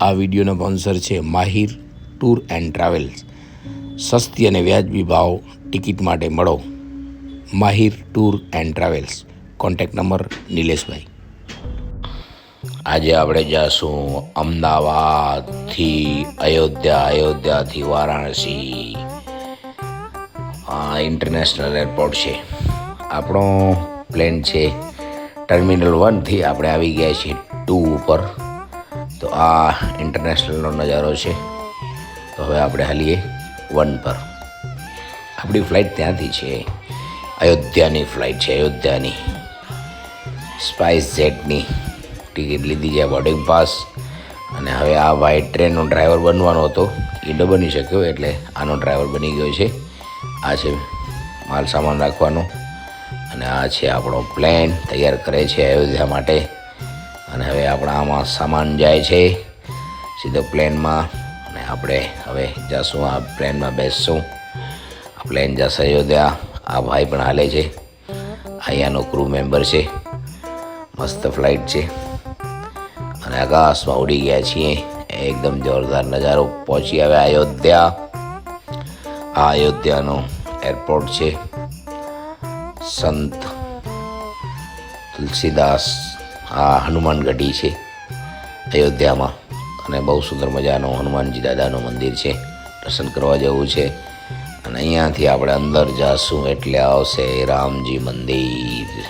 આ વિડીયોનો સ્પોન્સર છે માહિર tour and travels. સસ્તી અને વ્યાજબી ભાવ ટિકિટ માટે મળો Mahir tour and travels. Contact number નિલેશભાઈ. આજે આપણે જઈશું અમદાવાદથી અયોધ્યા, અયોધ્યાથી વારાણસી. ઇન્ટરનેશનલ એરપોર્ટ છે. આપણો પ્લેન છે ટર્મિનલ 1થી આપણે આવી ગયા છીએ 2 ઉપર. તો આ ઇન્ટરનેશનલનો નજારો છે. તો હવે આપણે હાલીએ 1 પર. આપણી ફ્લાઇટ ત્યાંથી છે, અયોધ્યાની ફ્લાઇટ છે, અયોધ્યાની સ્પાઇસ જેટની ટિકિટ લીધી છે, બોર્ડિંગ પાસ. અને હવે આ ભાઈ ટ્રેનનો ડ્રાઈવર બનવાનો હતો, એ ન બની શક્યો એટલે આનો ડ્રાઈવર બની ગયો છે. આ છે માલ સામાન રાખવાનો અને આ છે આપણો પ્લેન તૈયાર કરે છે અયોધ્યા માટે. અને હવે આપણા આમાં સામાન જાય છે સીધો પ્લેનમાં અને આપણે હવે જઈશું આ પ્લેનમાં બેસશું. આ પ્લેન જશે અયોધ્યા. આ ભાઈ પણ હાલે છે, અહીંયાનો ક્રૂ મેમ્બર છે. મસ્ત ફ્લાઇટ છે અને આકાશમાં ઉડી ગયા છીએ. એકદમ જોરદાર નજારો. પહોંચી આવ્યા અયોધ્યા. આ અયોધ્યાનો એરપોર્ટ છે. સંત તુલસીદાસ આ હનુમાન ગઢી છે અયોધ્યામાં અને બહુ સુંદર મજાનો હનુમાનજી દાદાનું મંદિર છે. દર્શન કરવા જવું છે અને અહીંયાથી આપણે અંદર જઈશું એટલે આવશે રામજી મંદિર.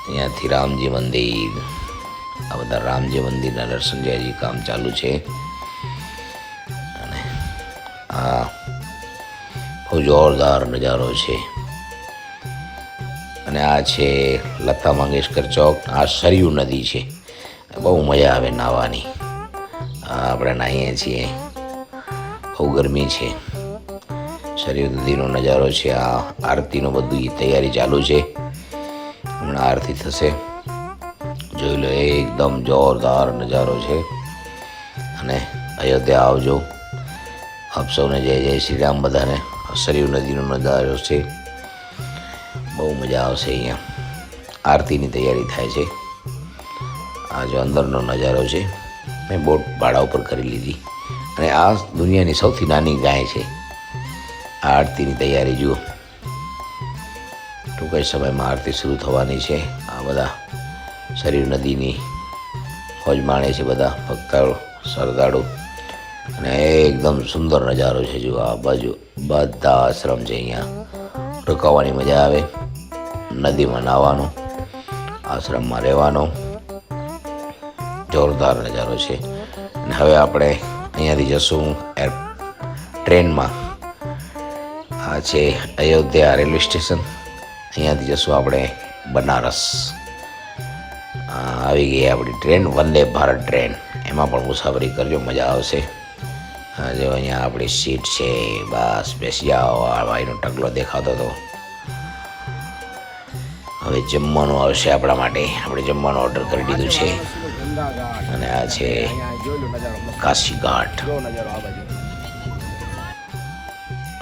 અહીંયાથી રામજી મંદિર. આ બધા રામજી મંદિરના દર્શન જે હજી કામ ચાલુ છે. અને આ બહુ જોરદાર નજારો છે. અને આ છે લતા મંગેશકર ચોક. આ સરયુ નદી છે, બહુ મજા આવે નાહવાની. આપણે નાહીએ છીએ, બહુ ગરમી છે. સરયુ નદીનો નજારો છે. આ આરતીનો બધું તૈયારી ચાલુ છે, હમણાં આરતી થશે. જોઈ લો, એકદમ જોરદાર નજારો છે. અને અયોધ્યા આવજો. આપ સૌને જય જય શ્રી રામ. બધાને સરયુ નદીનો નજારો છે, બહુ મજા આવશે. અહીંયા આરતીની તૈયારી થાય છે. આ જો અંદરનો નજારો છે. મેં બોટ ભાડા ઉપર કરી લીધી અને આ દુનિયાની સૌથી નાની ગાય છે. આ આરતીની તૈયારી જુઓ. ટૂંક જ સમયમાં આરતી શરૂ થવાની છે. આ બધા સરયુ નદીની મોજ માણે છે બધા ભક્તો, શ્રદ્ધાળુ. અને એકદમ સુંદર નજારો છે. જુઓ, આ બાજુ બધા આશ્રમ છે. અહીંયા રોકાવાની મજા આવે. નદીમાં નાહવાનો, આશ્રમમાં રહેવાનો જોરદાર નજારો છે. અને હવે આપણે અહીંયાથી જશું ટ્રેનમાં. આ છે અયોધ્યા રેલવે સ્ટેશન. અહીંયાથી જશું આપણે બનારસ. આવી ગઈ આપણી ટ્રેન, વંદે ભારત ટ્રેન. એમાં પણ મુસાફરી કરજો, મજા આવશે. જો અહીંયા આપણી સીટ છે, બસ બેસી જાઓ. આ ભાઈનો ટકલો દેખાતો હતો. હવે જમવાનું આવશે આપણા માટે. આપણે જમવાનું ઓર્ડર કરી દીધું છે. અને આ છે કાશી ઘાટ.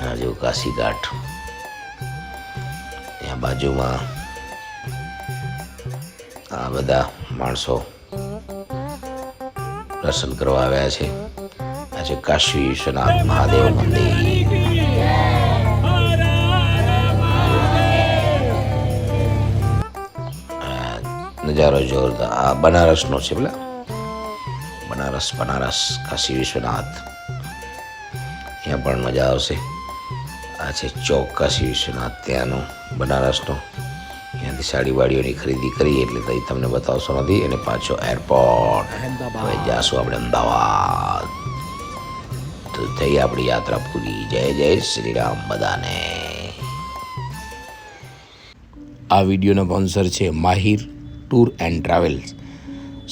આ જો કાશી ઘાટ. ત્યાં બાજુમાં આ બધા માણસો દર્શન કરવા આવ્યા છે. આ છે કાશી વિશ્વનાથ મહાદેવ મંદિર. નજારો જોરદાર. આ બનારસનો છે, પેલા બનારસ કાશી વિશ્વનાથ. અહીંયા પણ મજા આવશે. આ છે ચોક કાશી વિશ્વનાથ, ત્યાંનો બનારસનો. અહીંયાથી સાડી વાડીઓની ખરીદી કરી એટલે તમને બતાવશો નથી. અને પાછો એરપોર્ટ. હવે જાશું આપણે અમદાવાદ. તો થઈ આપણી યાત્રા પૂરી. જય જય શ્રી રામ બધાને. આ વિડીયોનો સ્પોન્સર છે માહિર ટૂર એન્ડ ટ્રાવેલ્સ.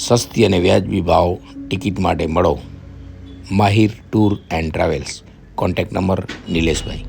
સસ્તી અને વ્યાજબી ભાવ ટિકિટ માટે મળો Mahir tour and travels. Contact number Nileshbhai.